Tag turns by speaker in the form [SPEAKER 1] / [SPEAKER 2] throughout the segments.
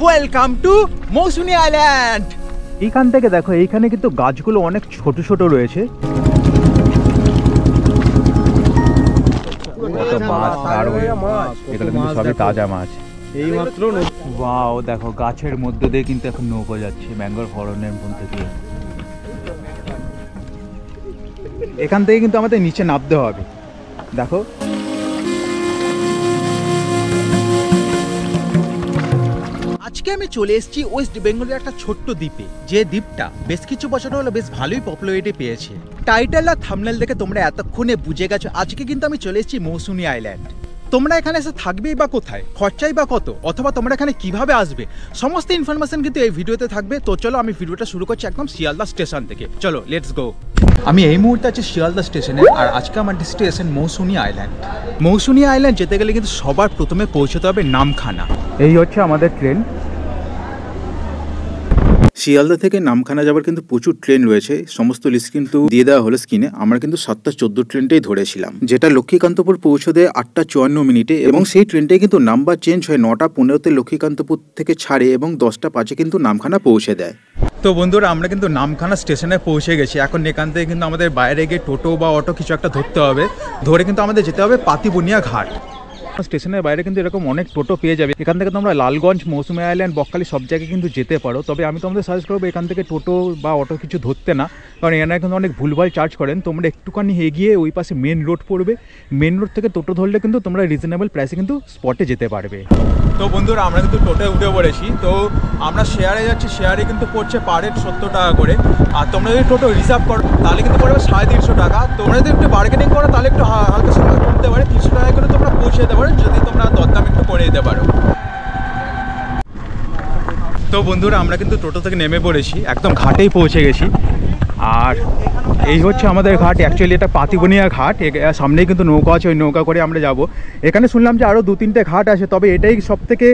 [SPEAKER 1] Welcome to Mousumi island.
[SPEAKER 2] এইখান থেকে দেখো, এইখানে কিন্তু গাছগুলো অনেক ছোট ছোট রয়েছে। এখানে কিন্তু সবই তাজা মাছ।
[SPEAKER 1] এইমাত্র
[SPEAKER 2] ওয়াও, দেখো গাছের মধ্যে দিয়ে কিন্তু এখন নৌকো যাচ্ছে বেঙ্গল হরনের মধ্যে দিয়ে। এখান থেকে কিন্তু আমাদের নিচে নামতে হবে। দেখো
[SPEAKER 1] আজকে আমি চলে এসেছি ওয়েস্ট বেঙ্গলের একটা ছোট্ট দ্বীপে, যে দ্বীপটা বেশ কিছু বছর হলো বেশ ভালোই পপুলারিটি পেয়েছে। টাইটেল আর থাম্বনেল দেখে তোমরা এতক্ষণে বুঝে গেছো আজকে কিন্তু আমি চলে এসেছি মৌসুমী আইল্যান্ড। তোমরা এখানে এসে থাকবেই বা কোথায়, খরচাই বা কত, অথবা তোমরা এখানে কিভাবে আসবে, সমস্ত ইনফরমেশন কিন্তু এই ভিডিওতে থাকবে। তো চলো আমি ভিডিওটা শুরু করছি একদম শিয়ালদা স্টেশন থেকে। চলো লেটস গো। আমি এই মুহূর্তে আছি শিয়ালদা স্টেশনে, আর আজকে আমার ডেস্টিনেশন মৌসুমী আইল্যান্ড। মৌসুমী আইল্যান্ড যেতে গেলে কিন্তু সবার প্রথমে পৌঁছতে হবে নামখানা।
[SPEAKER 2] এই হচ্ছে আমাদের ট্রেন।
[SPEAKER 3] শিয়ালদা থেকে নামখানা যাবার কিন্তু প্রচুর ট্রেন রয়েছে, সমস্ত লিস্ট কিন্তু দিয়ে দেওয়া হলো স্ক্রিনে। আমরা কিন্তু 7:14 ট্রেনটাই ধরেছিলাম, যেটা লক্ষ্মীকান্তপুর পৌঁছে দেয় 8:54 এবং সেই ট্রেনটাই কিন্তু নাম্বার চেঞ্জ হয়ে 9:15 লক্ষ্মীকান্তপুর থেকে ছাড়ে এবং 10:05 কিন্তু নামখানা পৌঁছে দেয়।
[SPEAKER 1] তো বন্ধুরা, আমরা কিন্তু নামখানা স্টেশনে পৌঁছে গেছি। এখন এখান থেকে কিন্তু আমাদের বাইরে গিয়ে টোটো বা অটো কিছু একটা ধরতে হবে, ধরে কিন্তু আমাদের যেতে হবে পাতিবনিয়া ঘাট।
[SPEAKER 2] স্টেশনের বাইরে কিন্তু এরকম অনেক টোটো পেয়ে যাবে। এখান থেকে তোমরা লালগঞ্জ, মৌসুমী আইল্যান্ড, বকখালি সব জায়গায় কিন্তু যেতে পারো। তবে আমি তোমাদের সাজেস্ট করবো এখান থেকে টোটো বা অটো কিছু ধরতে না, কারণ এখানে কিন্তু অনেক ভুলভাল চার্জ করেন। তোমরা একটুখানি এগিয়ে ওই পাশে মেন রোড পড়বে, মেন রোড থেকে টোটো ধরলে কিন্তু তোমরা রিজনেবল প্রাইসে কিন্তু স্পটে যেতে পারবে।
[SPEAKER 1] তো বন্ধুরা, আমরা কিন্তু টোটোয় উঠে পড়েছি। তো আমরা শেয়ারে যাচ্ছি, শেয়ারে কিন্তু পড়ছে পার হেড 70 টাকা করে। আর তোমরা যদি টোটো রিজার্ভ করো তাহলে কিন্তু পড়বে 350 টাকা। তোমরা যদি একটু বার্গেনিং করো তাহলে একটু হালকা সময় কমতে পারে, 300 টাকা করে তোমরা পৌঁছে যেতে পারো যদি তোমরা দরদাম একটু করে দিতে পারো। তো বন্ধুরা, আমরা কিন্তু টোটো থেকে নেমে পড়েছি, একদম ঘাটেই পৌঁছে গেছি। আর এই হচ্ছে আমাদের ঘাট। অ্যাকচুয়ালি এটা পাতিবনিয়া ঘাট, সামনেই কিন্তু নৌকা আছে, ওই নৌকা করে আমরা যাব। এখানে শুনলাম যে আরও 2-3টে ঘাট আছে, তবে এটাই সব থেকে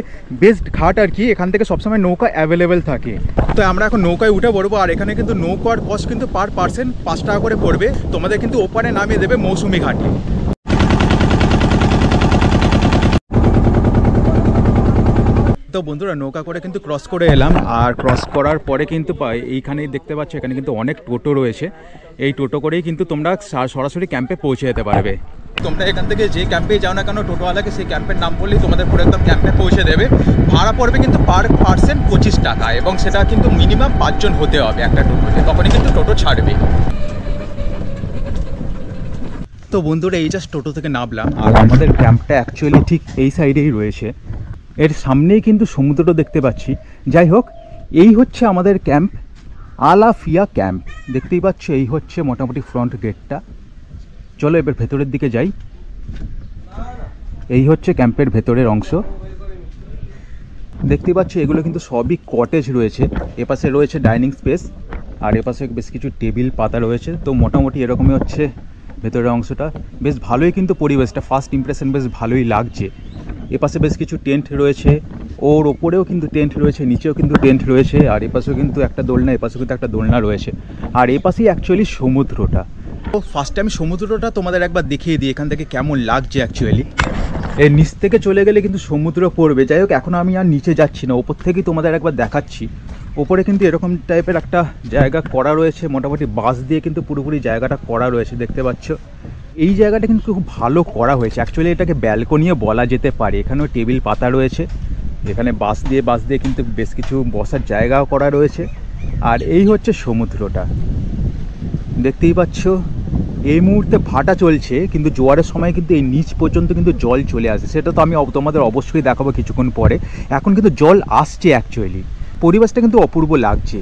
[SPEAKER 1] বেস্ট ঘাট আর কি। এখান থেকে সবসময় নৌকা অ্যাভেলেবেল থাকে। তো আমরা এখন নৌকায় উঠে পড়বো। আর এখানে কিন্তু নৌকার কস্ট কিন্তু পার পার্সন 5 টাকা করে পড়বে। তোমাদের কিন্তু ওপারে নামিয়ে দেবে মৌসুমী ঘাটে। তো বন্ধুরা, নৌকা করে কিন্তু ক্রস করে এলাম। আর ক্রস করার পরে কিন্তু এইখানেই দেখতে পাচ্ছ, এখানে কিন্তু অনেক টোটো রয়েছে। এই টোটো করেই কিন্তু তোমরা সরাসরি ক্যাম্পে পৌঁছে যেতে পারবে। তোমরা এখান থেকে যে ক্যাম্পে যাও না কেন, টোটোওয়ালাকে সেই ক্যাম্পের নাম বললেই তোমাদের পুরো একদম ক্যাম্পে পৌঁছে দেবে। ভাড়া পড়বে কিন্তু পার পার্সন 25 টাকা, এবং সেটা কিন্তু মিনিমাম 5 জন হতে হবে একটা টোটোতে, তখনই কিন্তু টোটো ছাড়বে। তো বন্ধুরা, এই জাস্ট টোটো থেকে নামলাম।
[SPEAKER 2] আর আমাদের ক্যাম্পটা অ্যাকচুয়ালি ঠিক এই সাইডেই রয়েছে, এর সামনেই কিন্তু সমুদ্রটা দেখতে পাচ্ছি। যাই হোক, এই হচ্ছে আমাদের ক্যাম্প, আলাফিয়া ক্যাম্প। দেখতেই পাচ্ছ, এই হচ্ছে মোটামুটি ফ্রন্ট গেটটা। চলো এবার ভেতরের দিকে যাই। এই হচ্ছে ক্যাম্পের ভেতরের অংশ। দেখতেই পাচ্ছ, এগুলো কিন্তু সবই কটেজ রয়েছে। এপাশে রয়েছে ডাইনিং স্পেস, আর এপাশে বেশ কিছু টেবিল পাতা রয়েছে। তো মোটামুটি এরকমই হচ্ছে ভেতরের অংশটা। বেশ ভালোই কিন্তু পরিবেশটা, ফার্স্ট ইমপ্রেশন বেশ ভালোই লাগছে। এপাশে বেশ কিছু টেন্ট রয়েছে, ওর ওপরেও কিন্তু টেন্ট রয়েছে, নিচেও কিন্তু টেন্ট রয়েছে। আর এপাশেও কিন্তু একটা দোলনা, এপাশেও কিন্তু একটা দোলনা রয়েছে। আর এপাশেই অ্যাকচুয়ালি সমুদ্রটা।
[SPEAKER 1] তো ফার্স্টে আমি সমুদ্রটা তোমাদের একবার দেখিয়ে দিই এখান থেকে কেমন লাগছে। অ্যাকচুয়ালি
[SPEAKER 2] এর নিচ থেকে চলে গেলে কিন্তু সমুদ্র পড়বে। যাই হোক, এখন আমি আর নিচে যাচ্ছি না, ওপর থেকেই তোমাদের একবার দেখাচ্ছি। ওপরে কিন্তু এরকম টাইপের একটা জায়গা করা রয়েছে, মোটামুটি বাঁশ দিয়ে কিন্তু পুরোপুরি জায়গাটা করা রয়েছে, দেখতে পাচ্ছ। এই জায়গাটা কিন্তু খুব ভালো করা হয়েছে। অ্যাকচুয়ালি এটাকে ব্যালকনিও বলা যেতে পারে। এখানেও টেবিল পাতা রয়েছে, এখানে বাঁশ দিয়ে কিন্তু বেশ কিছু বসার জায়গাও করা রয়েছে। আর এই হচ্ছে সমুদ্রটা, দেখতেই পাচ্ছ। এই মুহূর্তে ভাটা চলছে, কিন্তু জোয়ারের সময় কিন্তু এই নিচ পর্যন্ত কিন্তু জল চলে আসে। সেটা তো আমি তোমাদের অবশ্যই দেখাবো কিছুক্ষণ পরে। এখন কিন্তু জল আসছে। অ্যাকচুয়ালি পরিবেশটা কিন্তু অপূর্ব লাগছে।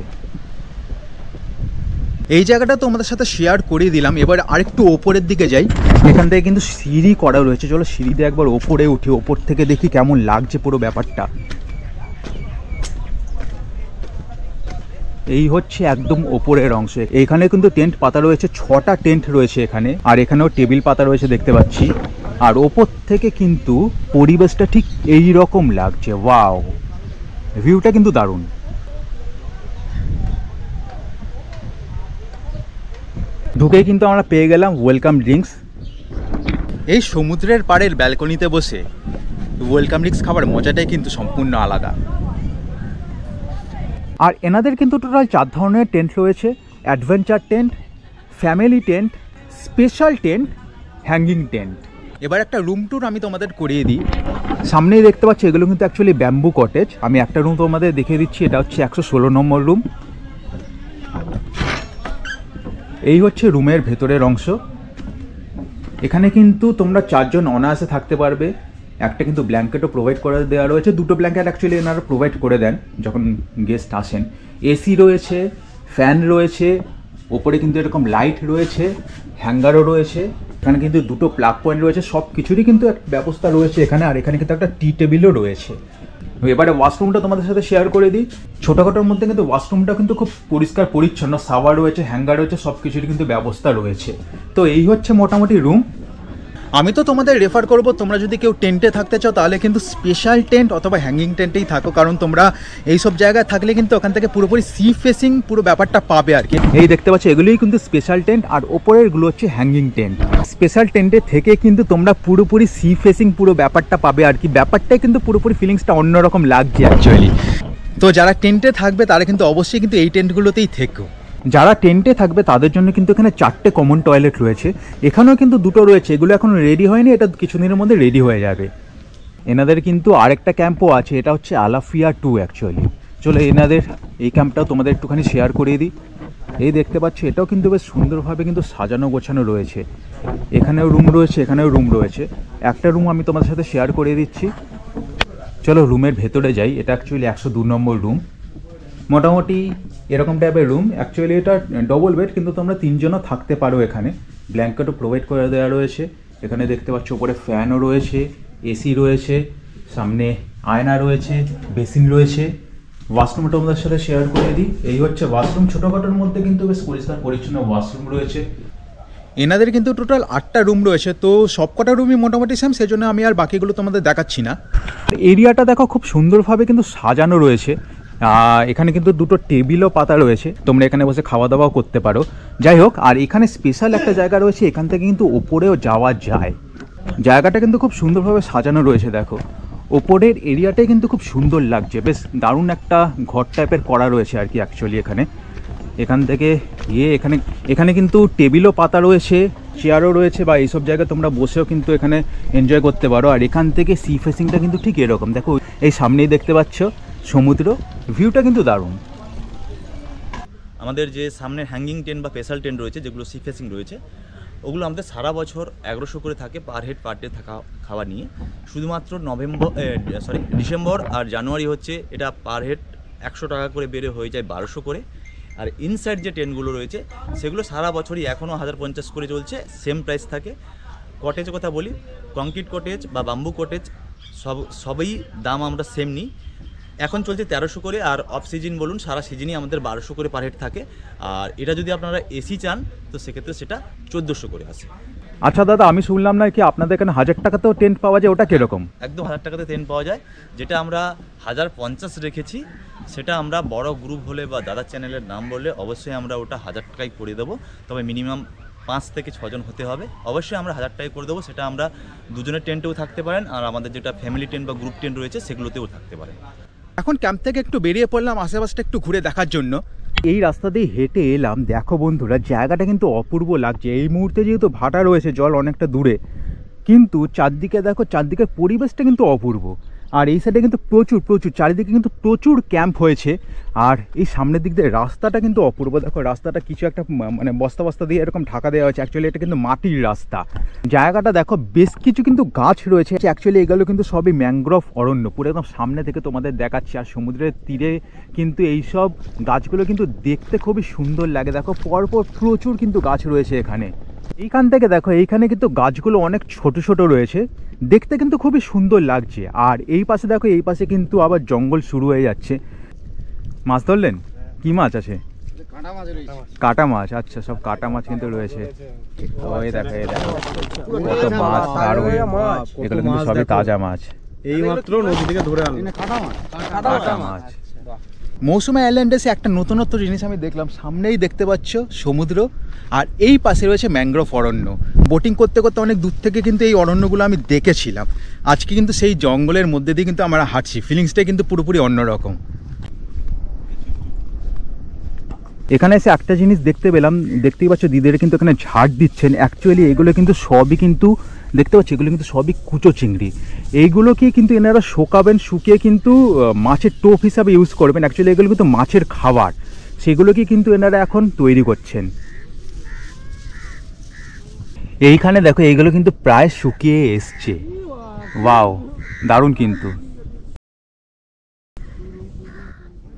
[SPEAKER 1] এই জায়গাটা তোমাদের সাথে শেয়ার করে দিলাম। এবার আরেকটু ওপরের দিকে যাই।
[SPEAKER 2] এখান থেকে কিন্তু সিঁড়ি করা রয়েছে। চলো সিঁড়িতে একবার ওপরে উঠি, ওপর থেকে দেখি কেমন লাগছে পুরো ব্যাপারটা। এই হচ্ছে একদম ওপরের অংশ। এখানে কিন্তু টেন্ট পাতা রয়েছে, 6টা টেন্ট রয়েছে এখানে। আর এখানেও টেবিল পাতা রয়েছে, দেখতে পাচ্ছি। আর ওপর থেকে কিন্তু পরিবেশটা ঠিক এই রকম লাগছে। ওয়াও, ভিউটা কিন্তু দারুণ। ঢুকেই কিন্তু আমরা পেয়ে গেলাম ওয়েলকাম ড্রিঙ্কস।
[SPEAKER 1] এই সমুদ্রের পাড়ের ব্যালকনিতে বসে ওয়েলকাম ড্রিঙ্কস খাবার মজাটাই কিন্তু সম্পূর্ণ আলাদা।
[SPEAKER 2] আর এনাদের কিন্তু টোটাল 4 ধরনের টেন্ট রয়েছে, adventure tent, family tent, special tent, hanging tent.
[SPEAKER 1] এবার একটা রুম ট্যুর আমি তোমাদের করিয়ে দিই।
[SPEAKER 2] সামনেই দেখতে পাচ্ছি এগুলো কিন্তু অ্যাকচুয়ালি ব্যাম্বু কটেজ। আমি একটা রুম তোমাদের দেখিয়ে দিচ্ছি, এটা হচ্ছে 116 নম্বর রুম। এই হচ্ছে রুমের ভেতরের অংশ। এখানে কিন্তু তোমরা 4 জন অনায়াসে থাকতে পারবে। একটা কিন্তু ব্ল্যাঙ্কেটও প্রোভাইড করে দেওয়া রয়েছে, 2টো ব্ল্যাঙ্কেট অ্যাকচুয়ালি এনারা প্রোভাইড করে দেন যখন গেস্ট আসেন। এসি রয়েছে, ফ্যান রয়েছে, ওপরে কিন্তু এরকম লাইট রয়েছে, হ্যাঙ্গারও রয়েছে। এখানে কিন্তু 2টো প্লাগ পয়েন্ট রয়েছে, সব কিছুরই কিন্তু একটা ব্যবস্থা রয়েছে এখানে। আর এখানে কিন্তু একটা টি টেবিলও রয়েছে। এবারে ওয়াশরুমটা তোমাদের সাথে শেয়ার করে দিই। ছোটোখাটোর মধ্যে কিন্তু ওয়াশরুমটা কিন্তু খুব পরিষ্কার পরিচ্ছন্ন, সাওয়ার রয়েছে, হ্যাঙ্গার রয়েছে, সব কিছুরই কিন্তু ব্যবস্থা রয়েছে। তো এই হচ্ছে মোটামুটি রুম।
[SPEAKER 1] আমি তো তোমাদের রেফার করব, তোমরা যদি কেউ টেন্টে থাকতে চাও তাহলে কিন্তু স্পেশাল টেন্ট অথবা হ্যাঙ্গিং টেন্টেই থাকো, কারণ তোমরা এইসব জায়গায় থাকলে কিন্তু ওখান থেকে পুরোপুরি সি ফেসিং পুরো ব্যাপারটা পাবে আর কি।
[SPEAKER 2] এই দেখতে পাচ্ছ এগুলোই কিন্তু স্পেশাল টেন্ট, আর ওপরেরগুলো হচ্ছে হ্যাঙ্গিং টেন্ট। স্পেশাল টেন্টে থেকে কিন্তু তোমরা পুরোপুরি সি ফেসিং পুরো ব্যাপারটা পাবে আর কি। ব্যাপারটাই কিন্তু পুরোপুরি ফিলিংসটা অন্যরকম লাগছে অ্যাকচুয়ালি।
[SPEAKER 1] তো যারা টেন্টে থাকবে তারা কিন্তু অবশ্যই কিন্তু এই টেন্টগুলোতেই থেকো।
[SPEAKER 2] যারা টেন্টে থাকবে তাদের জন্য কিন্তু এখানে 4টে কমন টয়লেট রয়েছে। এখানেও কিন্তু 2টো রয়েছে, এগুলো এখনো রেডি হয়নি, এটা কিছুদিনের মধ্যে রেডি হয়ে যাবে। এনাদের কিন্তু আরেকটা ক্যাম্পও আছে, এটা হচ্ছে আলাফিয়া 2 অ্যাকচুয়ালি। চলো এনাদের এই ক্যাম্পটাও তোমাদের একটুখানি শেয়ার করিয়ে দিই। এই দেখতে পাচ্ছ এটাও কিন্তু বেশ সুন্দরভাবে কিন্তু সাজানো গোছানো রয়েছে। এখানেও রুম রয়েছে, এখানেও রুম রয়েছে। একটা রুম আমি তোমাদের সাথে শেয়ার করিয়ে দিচ্ছি। চলো রুমের ভেতরে যাই। এটা অ্যাকচুয়ালি 102 নম্বর রুম। মোটামুটি এরকম টাইপের রুম। অ্যাকচুয়ালি এটা ডবল বেড, কিন্তু তোমরা 3 জনও থাকতে পারো এখানে। ব্ল্যাঙ্কেটও প্রোভাইড করে দেওয়া রয়েছে। এখানে দেখতে পাচ্ছ উপরে ফ্যানও রয়েছে, এসি রয়েছে, সামনে আয়না রয়েছে, বেসিন রয়েছে। ওয়াশরুমটা তোমাদের সাথে শেয়ার করে দিই। এই হচ্ছে ওয়াশরুম। ছোটোখাটোর মধ্যে কিন্তু বেশ পরিষ্কার পরিচ্ছন্ন ওয়াশরুম রয়েছে।
[SPEAKER 1] এনাদের কিন্তু টোটাল 8টা রুম রয়েছে, তো সবকটা রুমই মোটামুটি সেম, সেজন্য আমি আর বাকিগুলো তোমাদের দেখাচ্ছি না।
[SPEAKER 2] এরিয়াটা দেখো খুব সুন্দরভাবে কিন্তু সাজানো রয়েছে। এখানে কিন্তু 2টো টেবিলও পাতা রয়েছে, তোমরা এখানে বসে খাওয়া দাওয়াও করতে পারো। যাই হোক, আর এখানে স্পেশাল একটা জায়গা রয়েছে, এখান থেকে কিন্তু ওপরেও যাওয়া যায়। জায়গাটা কিন্তু খুব সুন্দরভাবে সাজানো রয়েছে। দেখো ওপরের এরিয়াটাই কিন্তু খুব সুন্দর লাগছে, বেশ দারুণ একটা ঘর টাইপের করা রয়েছে আর কি অ্যাকচুয়ালি এখানে। এখান থেকে এখানে কিন্তু টেবিলও পাতা রয়েছে, চেয়ারও রয়েছে, বা এইসব জায়গায় তোমরা বসেও কিন্তু এখানে এনজয় করতে পারো। আর এখান থেকে সি ফেসিংটা কিন্তু ঠিক এরকম, দেখো এই সামনেই দেখতে পাচ্ছ সমুদ্র, ভিউটা কিন্তু দারুণ।
[SPEAKER 4] আমাদের যে সামনে হ্যাঙ্গিং টেন্ট বা স্পেশাল টেন্ট রয়েছে, যেগুলো সি ফেসিং রয়েছে, ওগুলো আমাদের সারা বছর 1100 করে থাকে পার হেড পার ডে থাকা খাওয়া নিয়ে। শুধুমাত্র ডিসেম্বর আর জানুয়ারি হচ্ছে এটা পার হেড 100 টাকা করে বেড়ে হয়ে যায় 1200 করে। আর ইনসাইড যে টেন্টগুলো রয়েছে সেগুলো সারা বছরই এখনও 1050 করে চলছে, সেম প্রাইস থাকে। কটেজের কথা বলি, কংক্রিট কটেজ বা বাম্বু কটেজ সবই দাম আমরা সেম নিই। এখন চলছে 1300 করে, আর অফ সিজন বলুন সারা সিজনই আমাদের 1200 করে পার হেড থাকে। আর এটা যদি আপনারা এসি চান তো সেক্ষেত্রে সেটা 1400 করে আসে।
[SPEAKER 2] আচ্ছা দাদা, আমি শুনলাম না কি আপনাদের এখানে 1000 টাকাতেও টেন্ট পাওয়া যায়, ওটা কিরকম?
[SPEAKER 4] একদম 1000 টাকাতে টেন্ট পাওয়া যায়। যেটা আমরা 1050 রেখেছি, সেটা আমরা বড় গ্রুপ হলে বা দাদার চ্যানেলের নাম বললে অবশ্যই আমরা ওটা 1000 টাকায় করে দেবো। তবে মিনিমাম 5 থেকে 6 জন হতে হবে। অবশ্যই আমরা 1000 টাকায় করে দেবো। সেটা আমরা 2 জনের টেন্টেও থাকতে পারেন, আর আমাদের যেটা ফ্যামিলি টেন্ট বা গ্রুপ টেন্ট রয়েছে সেগুলোতেও থাকতে পারেন।
[SPEAKER 1] এখন ক্যাম্প থেকে একটু বেরিয়ে পড়লাম আশেপাশটা একটু ঘুরে দেখার জন্য।
[SPEAKER 2] এই রাস্তা দিয়ে হেঁটে এলাম। দেখো বন্ধুরা, জায়গাটা কিন্তু অপূর্ব লাগছে। এই মুহূর্তে যেহেতু ভাটা রয়েছে, জল অনেকটা দূরে, কিন্তু চারদিকে দেখো, চারদিকের পরিবেশটা কিন্তু অপূর্ব। আর এই সাইডে কিন্তু প্রচুর চারিদিকে কিন্তু প্রচুর ক্যাম্প হয়েছে। আর এই সামনের দিক দিয়ে রাস্তাটা কিন্তু অপূর্ব। দেখো রাস্তাটা কিছু একটা মানে বস্তা দিয়ে এরকম ঢাকা দেওয়া হয়েছে, অ্যাকচুয়ালি এটা কিন্তু মাটির রাস্তা। জায়গাটা দেখো বেশ কিছু কিন্তু গাছ রয়েছে, অ্যাকচুয়ালি এগুলো কিন্তু সবই ম্যানগ্রোভ অরণ্য। পুরো একদম সামনে থেকে তোমাদের দেখাচ্ছি। আর সমুদ্রের তীরে কিন্তু এইসব গাছগুলো কিন্তু দেখতে খুবই সুন্দর লাগে। দেখো পরপর প্রচুর কিন্তু গাছ রয়েছে এখানে। এইখান থেকে দেখো, এইখানে কিন্তু গাছগুলো অনেক ছোট রয়েছে, দেখতে কিন্তু খুবই সুন্দর লাগছে। আর এই পাশে দেখো, এই পাশে কিন্তু আবার জঙ্গল শুরু হয়ে যাচ্ছে। মাছ ধরলেন? কি মাছ আছে? কাটা মাছ। আচ্ছা, সব কাটা মাছ কিন্তু রয়েছে। ওই দেখো কত মাছ, দারুণ। এগুলো কিন্তু সবই তাজা মাছ,
[SPEAKER 5] এইমাত্র নদী থেকে ধরে আনলাম
[SPEAKER 2] কাটা মাছ।
[SPEAKER 1] মৌসুমী আইল্যান্ডে এসে একটা নতুনত্ব জিনিস আমি দেখলাম। সামনেই দেখতে পাচ্ছ সমুদ্র, আর এই পাশে রয়েছে ম্যানগ্রোভ অরণ্য। বোটিং করতে অনেক দূর থেকে কিন্তু এই অরণ্যগুলো আমি দেখেছিলাম। আজকে কিন্তু সেই জঙ্গলের মধ্যে দিয়ে কিন্তু আমরা হাঁটছি, ফিলিংসটাই কিন্তু পুরোপুরি অন্যরকম।
[SPEAKER 2] এখানে এসে একটা জিনিস দেখতে পেলাম, দেখতেই পাচ্ছ দিদিরা কিন্তু এখানে ঝাড় দিচ্ছেন। অ্যাকচুয়ালি এগুলো কিন্তু সবই কিন্তু দেখতে পাচ্ছি এগুলো কিন্তু সবই কুচো চিংড়ি। এইগুলোকে কিন্তু এনারা শুকাবেন, শুকিয়ে কিন্তু মাছের টোপ হিসাবে ইউজ করবেন। অ্যাকচুয়ালি এগুলো কিন্তু মাছের খাবার, সেগুলোকে কিন্তু এনারা এখন তৈরি করছেন। এইখানে দেখো এইগুলো কিন্তু প্রায় শুকিয়ে এসছে। ওয়াও, দারুণ কিন্তু।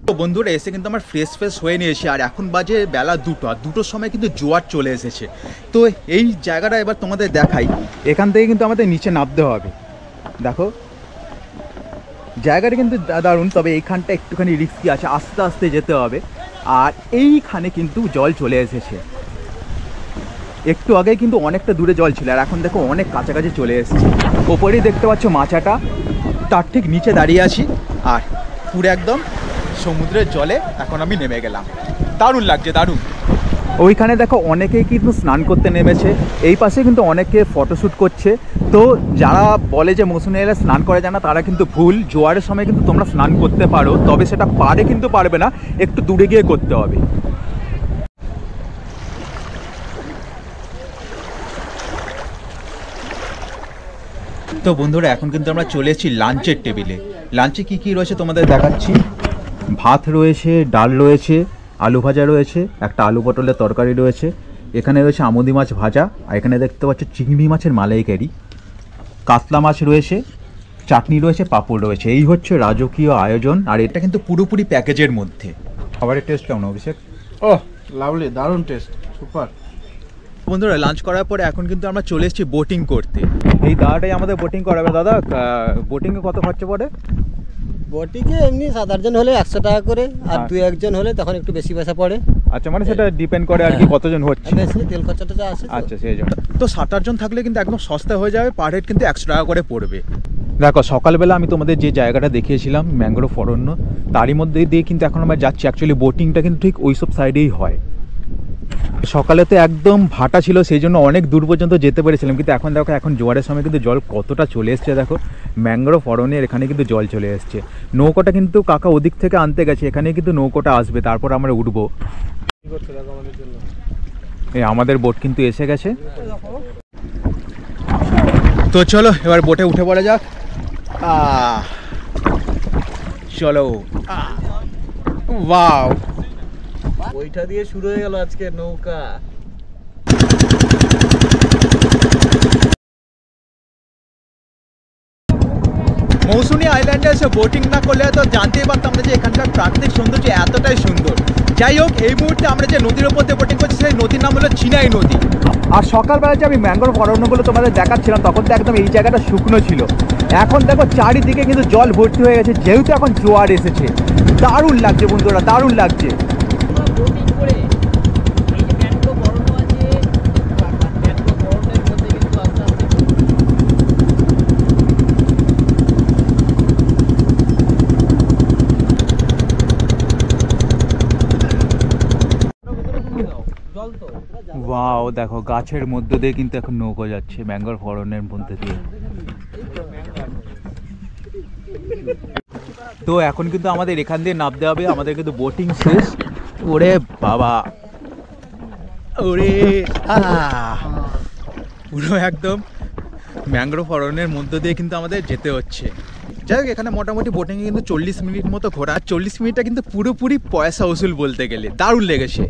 [SPEAKER 1] তো বন্ধুরা এসে কিন্তু আমার ফ্রেশ হয়ে নিয়েছি, আর এখন বাজে বেলা 2টো, আর 2টোর সময় কিন্তু জোয়ার চলে এসেছে। তো এই জায়গাটা এবার তোমাদের দেখাই।
[SPEAKER 2] এখান থেকে কিন্তু আমাদের নিচে নামতে হবে। দেখো জায়গাটা কিন্তু দারুণ, তবে এইখানটা একটুখানি রিস্কি আছে, আস্তে আস্তে যেতে হবে। আর এইখানে কিন্তু জল চলে এসেছে। একটু আগে কিন্তু অনেকটা দূরে জল ছিল, আর এখন দেখো অনেক কাছাকাছি চলে এসেছে। ওপরেই দেখতে পাচ্ছ মাচাটা,
[SPEAKER 1] তার ঠিক নিচে দাঁড়িয়ে আছি, আর পুরো একদম সমুদ্রের জলে এখন আমি নেমে গেলাম। দারুণ লাগছে, দারুণ।
[SPEAKER 2] ওইখানে দেখো অনেকেই কিন্তু স্নান করতে নেমেছে, এই পাশে কিন্তু অনেকে ফটোশ্যুট করছে। তো যারা বলে যে মৌসুমী এলে স্নান করা যায় না, তারা কিন্তু ভুল। জোয়ারের সময় কিন্তু তোমরা স্নান করতে পারো, তবে সেটা পাড়ে কিন্তু পারবে না, একটু দূরে গিয়ে করতে হবে।
[SPEAKER 1] তো বন্ধুরা এখন কিন্তু আমরা চলে এসেছি লাঞ্চের টেবিলে। লাঞ্চে কি কি রয়েছে তোমাদের দেখাচ্ছি।
[SPEAKER 2] ভাত রয়েছে, ডাল রয়েছে, আলু ভাজা রয়েছে, একটা আলু পটলের তরকারি রয়েছে, এখানে রয়েছে আমুদি মাছ ভাজা, আর এখানে দেখতে পাচ্ছ চিংড়ি মাছের মালাইকারি, কাতলা মাছ রয়েছে, চাটনি রয়েছে, পাঁপড় রয়েছে। এই হচ্ছে রাজকীয় আয়োজন। আর
[SPEAKER 1] এটা কিন্তু পুরোপুরি প্যাকেজের মধ্যে।
[SPEAKER 2] খাবারের টেস্ট কেমন অভিষেক?
[SPEAKER 5] ওহ লাভলি, দারুণ টেস্ট, সুপার।
[SPEAKER 1] বন্ধুরা লাঞ্চ করার পরে এখন কিন্তু আমরা চলে এসেছি বোটিং করতে।
[SPEAKER 2] এই দাদাটাই আমাদের বোটিং করাবে। দাদা, বোটিংয়ে কত খরচা পড়ে?
[SPEAKER 6] বটিকে এমনি 7-8 জন হলে 100 টাকা করে, আর 2-1 জন হলে তখন একটু বেশি পয়সা পড়ে।
[SPEAKER 2] আচ্ছা, মানে সেটা ডিপেন্ড করে আর কি কতজন হচ্ছে।
[SPEAKER 6] বেশি তেল খরচাটা যা আসে।
[SPEAKER 2] আচ্ছা, সেই জন্য।
[SPEAKER 1] তো 7-8 জন থাকলে কিন্তু একদম সস্তা হয়ে যাবে, পার হেড কিন্তু 100 টাকা করে পড়বে।
[SPEAKER 2] দেখো সকালবেলা আমি তোমাদের যে জায়গাটা দেখিয়েছিলাম ম্যানগ্রোভ অরণ্য, তারই মধ্যে দিয়ে কিন্তু এখন আমরা যাচ্ছি। অ্যাকচুয়ালি বোটিংটা কিন্তু ঠিক ওই সব সাইডেই হয়। সকালে তো একদম ভাটা ছিল, সেই জন্য অনেক দূর পর্যন্ত যেতে পেরেছিলাম, কিন্তু এখন দেখো এখন জোয়ারের সময় কিন্তু জল কতটা চলে এসছে। দেখো ম্যানগ্রোভ অরণ্যের এখানে কিন্তু জল চলে এসছে। নৌকোটা কিন্তু কাকা ওদিক থেকে আনতে গেছে, এখানে কিন্তু নৌকোটা আসবে, তারপর আমরা উঠবো। এই আমাদের বোট কিন্তু এসে গেছে।
[SPEAKER 1] তো চলো এবার বোটে উঠে পড়া যাক। চলো। ওয়াও,
[SPEAKER 6] ওইটা দিয়ে শুরু হয়ে গেল আজকে নৌকা।
[SPEAKER 1] মৌসুমী আইল্যান্ডে এসে বোটিং না করলে তো জানতেই পারতাম না যে এখানকার প্রাকৃতিক সৌন্দর্য এতটাই সুন্দর। যাই হোক, এই মুহূর্তে আমরা যে নদীর উপর দিয়ে বোটিং করছি, সেই নদীর নাম হলো চিনাই নদী।
[SPEAKER 2] আর সকালবেলা যে আমি ম্যানগ্রোভ অরণ্যগুলো তোমাদের দেখাচ্ছিলাম, তখন তো একদম এই জায়গাটা শুকনো ছিল। এখন দেখো চারিদিকে কিন্তু জল ভর্তি হয়ে গেছে, যেহেতু এখন জোয়ার এসেছে। দারুণ লাগছে বন্ধুরা, দারুণ লাগছে। ওয়াও, দেখো গাছের মধ্যে দিয়ে কিন্তু এখন নৌকো যাচ্ছে ম্যানগ্রোভ অরণ্যের মধ্যে দিয়ে। তো এখন কিন্তু আমাদের এখান দিয়ে নামতে হবে, আমাদের কিন্তু বোটিং শেষ। ওরে বাবা,
[SPEAKER 1] ওরে পুরো একদম ম্যানগ্রোভ অরণ্যের মধ্য দিয়ে কিন্তু আমাদের যেতে হচ্ছে। যাই হোক, এখানে মোটামুটি বোটিংয়ে কিন্তু 40 মিনিট মতো ঘোরা, 40 মিনিটটা কিন্তু পুরোপুরি পয়সা উসুল বলতে গেলে। দারুণ লেগেছে।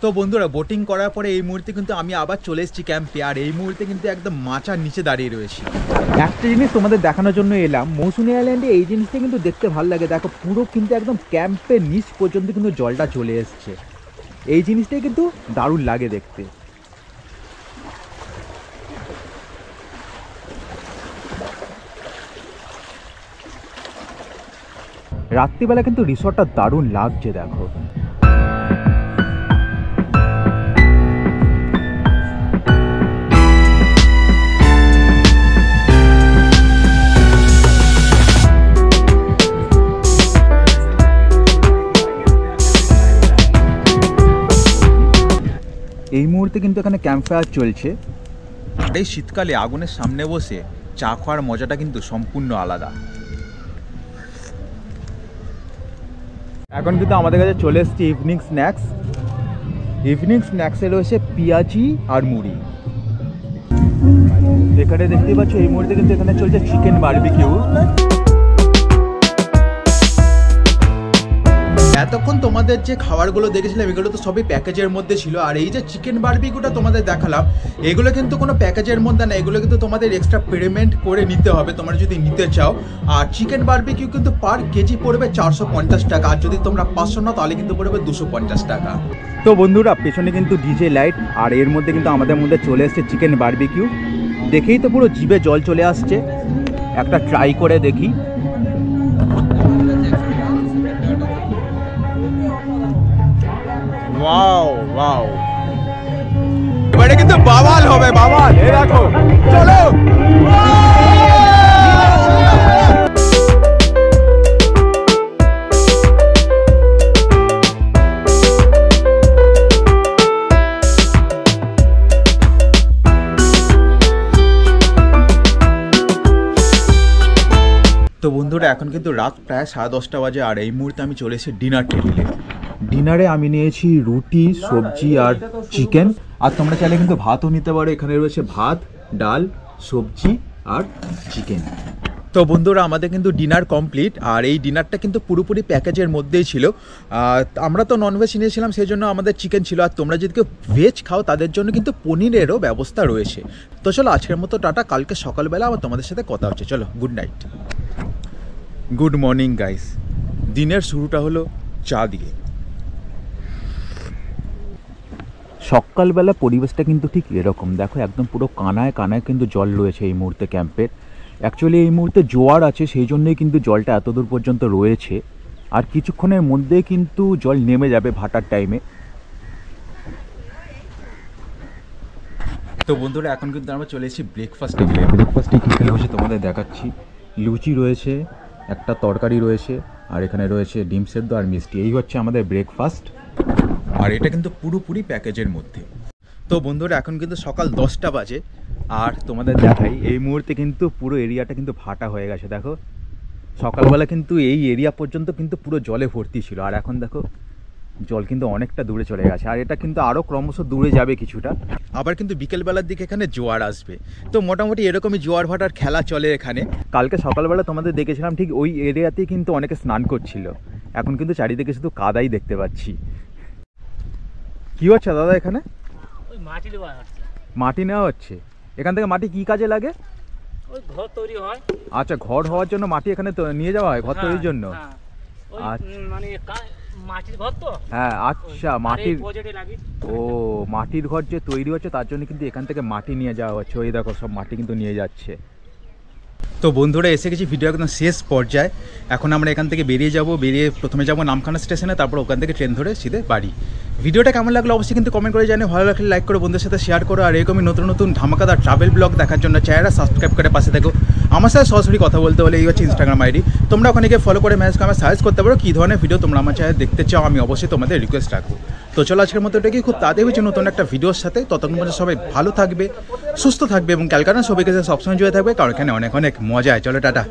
[SPEAKER 1] তো বন্ধুরা বোটিং করার পরে এই মুহূর্তে কিন্তু আমি আবার চলে এসেছি ক্যাম্পে, আর এই মুহূর্তে কিন্তু একদম মাচার নিচে দাঁড়িয়ে রয়েছি।
[SPEAKER 2] একটা জিনিস তোমাদের দেখানোর জন্য এলাম, মৌসুমী আইল্যান্ডে এই জিনিসটা কিন্তু দেখতে ভালো লাগে। দেখো পুরো কিন্তু একদম ক্যাম্পের নিচ পর্যন্ত কিন্তু জলটা চলে এসছে। এই জিনিসটাই কিন্তু দারুণ লাগে দেখতে। রাত্রিবেলা কিন্তু রিসর্টটা দারুণ লাগছে দেখো। এই মুহূর্তে কিন্তু এখানে ক্যাম্প ফায়ার চলছে।
[SPEAKER 1] এই শীতকালে আগুনের সামনে বসে চা খাওয়ার মজাটা কিন্তু সম্পূর্ণ আলাদা।
[SPEAKER 2] এখন কিন্তু আমাদের কাছে চলে এসছে ইভিনিং স্ন্যাক্সে রয়েছে পেঁয়াজি আর মুড়ি। এখানে দেখতেই পাচ্ছ এই মুহূর্তে কিন্তু এখানে চলছে চিকেন বারবিকিউ।
[SPEAKER 1] এতক্ষণ তোমাদের যে খাবারগুলো দেখেছিলাম এগুলো তো সবই প্যাকেজের মধ্যে ছিল, আর এই যে চিকেন বারবিকিউটা তোমাদের দেখালাম এগুলো কিন্তু কোনো প্যাকেজের মধ্যে না, এগুলো কিন্তু তোমাদের এক্সট্রা পেমেন্ট করে নিতে হবে তোমরা যদি নিতে চাও। আর চিকেন বারবিকিউ কিন্তু পার কেজি পড়বে 450 টাকা, আর যদি তোমরা 500 নাও তাহলে কিন্তু পড়বে 250 টাকা।
[SPEAKER 2] তো বন্ধুরা পেছনে কিন্তু ডিজে লাইট, আর এর মধ্যে কিন্তু আমাদের মধ্যে চলে এসছে চিকেন বারবিকিউ। দেখেই তো পুরো জিভে জল চলে আসছে, একটা ট্রাই করে দেখি।
[SPEAKER 1] ওয়াও ওয়াও, এবারে কিন্তু বাবাল হবে, বাবাল। এই দেখো, চলো। তো বন্ধুরা এখন কিন্তু রাত প্রায় 10:30 বাজে, আর এই মুহূর্তে আমি চলে এসেছি ডিনার টেবিলে।
[SPEAKER 2] ডিনারে আমি নিয়েছি রুটি, সবজি আর চিকেন। আর তোমরা চাইলে কিন্তু ভাতও নিতে পারো। এখানে রয়েছে ভাত, ডাল, সবজি আর চিকেন।
[SPEAKER 1] তো বন্ধুরা আমাদের কিন্তু ডিনার কমপ্লিট, আর এই ডিনারটা কিন্তু পুরোপুরি প্যাকেজের মধ্যেই ছিল। আমরা তো ননভেজ নিয়েছিলাম, সেই জন্য আমাদের চিকেন ছিল, আর তোমরা যদি কেউ ভেজ খাও তাদের জন্য কিন্তু পনিরেরও ব্যবস্থা রয়েছে। তো চলো আজকের মতো টাটা, কালকে সকালবেলা আবার তোমাদের সাথে কথা হচ্ছে। চলো, good night. Good morning guys. দিনের শুরুটা হলো চা দিয়ে।
[SPEAKER 2] সকালবেলা পরিবেশটা কিন্তু ঠিক এরকম, দেখো একদম পুরো কানায় কানায় কিন্তু জল রয়েছে এই মুহূর্তে ক্যাম্পের। অ্যাকচুয়ালি এই মুহূর্তে জোয়ার আছে, সেই জন্যই কিন্তু জলটা এত দূর পর্যন্ত রয়েছে, আর কিছুক্ষণের মধ্যেই কিন্তু জল নেমে যাবে ভাটার টাইমে।
[SPEAKER 1] তো বন্ধুরা এখন কিন্তু আমরা চলে এসেছি ব্রেকফাস্ট টেবিলে। ব্রেকফাস্টে কী খেলে বসে তোমাদের দেখাচ্ছি।
[SPEAKER 2] লুচি রয়েছে, একটা তরকারি রয়েছে, আর এখানে রয়েছে ডিম সেদ্ধ আর মিষ্টি। এই হচ্ছে আমাদের ব্রেকফাস্ট,
[SPEAKER 1] আর এটা কিন্তু পুরোপুরি প্যাকেজের মধ্যে। তো বন্ধুরা এখন কিন্তু সকাল 10টা বাজে,
[SPEAKER 2] আর তোমাদের দেখাই এই মুহূর্তে কিন্তু পুরো এরিয়াটা কিন্তু ভাটা হয়ে গেছে। দেখো সকালবেলা কিন্তু এই এরিয়া পর্যন্ত কিন্তু পুরো জলে ভর্তি ছিল, আর এখন দেখো জল কিন্তু অনেকটা দূরে চলে গেছে, আর এটা কিন্তু আরও ক্রমশ দূরে যাবে কিছুটা।
[SPEAKER 1] আবার কিন্তু বিকেলবেলার দিকে এখানে জোয়ার আসবে। তো মোটামুটি এরকমই জোয়ার ভাটার খেলা চলে এখানে।
[SPEAKER 2] কালকে সকালবেলা তোমাদের দেখেছিলাম ঠিক ওই এরিয়াতেই কিন্তু অনেকে স্নান করছিল, এখন কিন্তু চারিদিকে শুধু কাদাই দেখতে পাচ্ছি। কি হচ্ছে দাদা এখানে? মাটি নেওয়া হচ্ছে। এখান থেকে মাটি কি কাজে লাগে?
[SPEAKER 7] ঘর তৈরি হয়।
[SPEAKER 2] আচ্ছা, ঘর হওয়ার জন্য মাটি এখানে নিয়ে যাওয়া হয় ঘর তৈরির জন্য।
[SPEAKER 7] মানে মাটির ঘর তো।
[SPEAKER 2] হ্যাঁ আচ্ছা, মাটির ও মাটির ঘর যে তৈরি হচ্ছে তার জন্য কিন্তু এখান থেকে মাটি নিয়ে যাওয়া হচ্ছে। ওই দেখো সব মাটি কিন্তু নিয়ে যাচ্ছে।
[SPEAKER 1] তো বন্ধুরা এসে গেছি ভিডিও একদম শেষ পর্যায়ে। এখন আমরা এখান থেকে বেরিয়ে প্রথমে যাবো নামখানা স্টেশনে, তারপর ওখান থেকে ট্রেন ধরে সিধে বাড়ি। ভিডিওটা কেমন লাগলো অবশ্যই কিন্তু কমেন্ট করে জানিও। ভালো লাগলে লাইক করো, বন্ধুদের সাথে শেয়ার করো, আর এরকমই নতুন নতুন ধামাকাদার ট্রাভেল ব্লগ দেখার জন্য চ্যানেলটা সাবস্ক্রাইব করে পাশে দেখো। আমার সাথে সরাসরি কথা বলতে হলে এই হচ্ছে ইনস্টাগ্রাম আইডি, তোমরা ওখানে গিয়ে ফলো করে মেসেজ করে সাজেস্ট করতে পারো কী ধরনের ভিডিও তোমরা আমার চ্যানেলে দেখতে চাও, আমি অবশ্যই তোমাদের রিকোয়েস্ট রাখবো। তো চলো আজকের মতো এটাকে খুব তাড়াতাড়ি হচ্ছে নতুন একটা ভিডিওর সাথে। ততক্ষণ পর্যন্ত সবাই ভালো থাকবে, সুস্থ থাকবে, এবং ক্যালকাটা সবাইকে সবসময় জুড়ে থাকবে, কারণ এখানে অনেক অনেক মজা হয়। চলো টাটা।